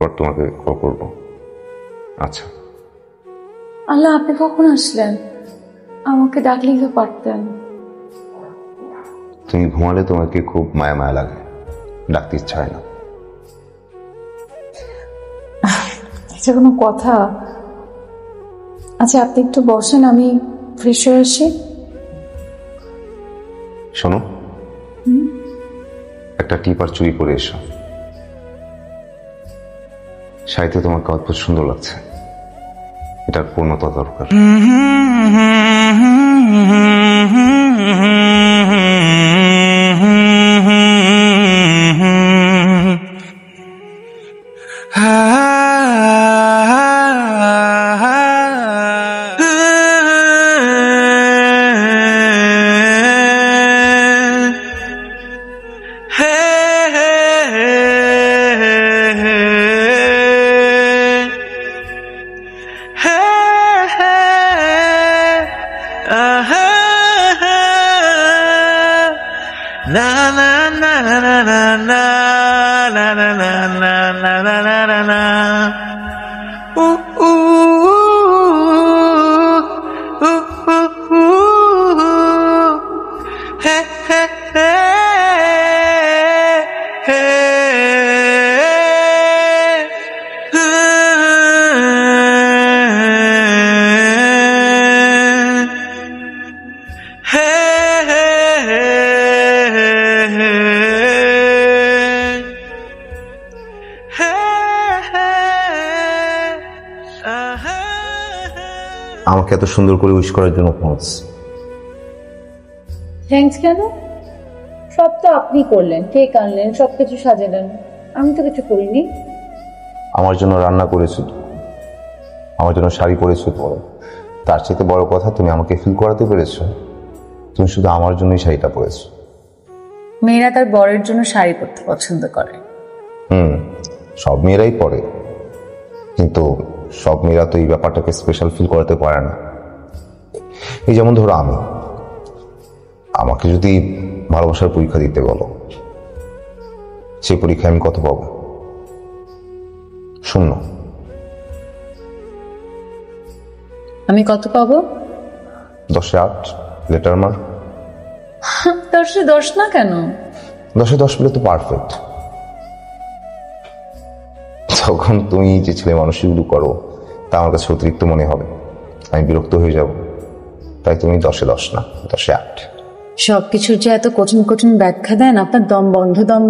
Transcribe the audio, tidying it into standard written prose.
পর তোমাকে কল করবো। আচ্ছা। আল্লাহ, আপনি কখন আসলেন? আমাকে ডাকলেই তো পারতেন। তুমি ঘুমালে তোমাকে খুব মায়া মায়া লাগে, ডাকতে ইচ্ছা হয় না। এটা কোনো কথা? আচ্ছা, আপনি একটু বসেন, আমি ফ্রেশ হয়ে আসি। শোনো, একটা টিপার চুরি করে এসো। শাড়িতে তোমাকে অদ্ভুত সুন্দর লাগছে, এটার পূর্ণতা দরকার। আমাকে এত সুন্দর করে উইশ করার জন্য থ্যাঙ্কস। থ্যাঙ্কস কেন? সব তো আপনি করলেন, কেক আনলেন, সবকিছু সাজালেন, আমি তো কিছু করিনি। আমার জন্য রান্না করেছো, আমার জন্য শাড়ি পরেছো, পরো। তার চেয়ে বড় কথা, তুমি আমাকে ফিল করাতে পেরেছো তুমি শুধু আমার জন্যই শাড়িটা পরেছো। মেয়েরা তার বরের জন্য শাড়ি পরতে পছন্দ করে। সব মেয়েরাই পরে, কিন্তু সব মেয়েরা তো এই ব্যাপারটাকে স্পেশাল ফিল করাতে পারে না। এই যেমন ধরো, আমাকে যদি ভালোবাসার পরীক্ষা দিতে বলো, সেই পরীক্ষায় আমি কত পাবো? 0। আমি কত পাবো? 10-এ 8 লেটার মার। 10-এ 10 না কেন? 10-এ 10 পেলে তো পারফেক্ট। যখন তুমি যে ছেলে মানুষগুলো করো তা আমার কাছে অতিরিক্ত মনে হবে, আমি বিরক্ত হয়ে যাব। তাই তুমি 10-এ 10 না, 10-এ 8। সবকিছুর যে এত কঠিন কঠিন ব্যাখ্যা দেন, আপনার দম বন্ধ দম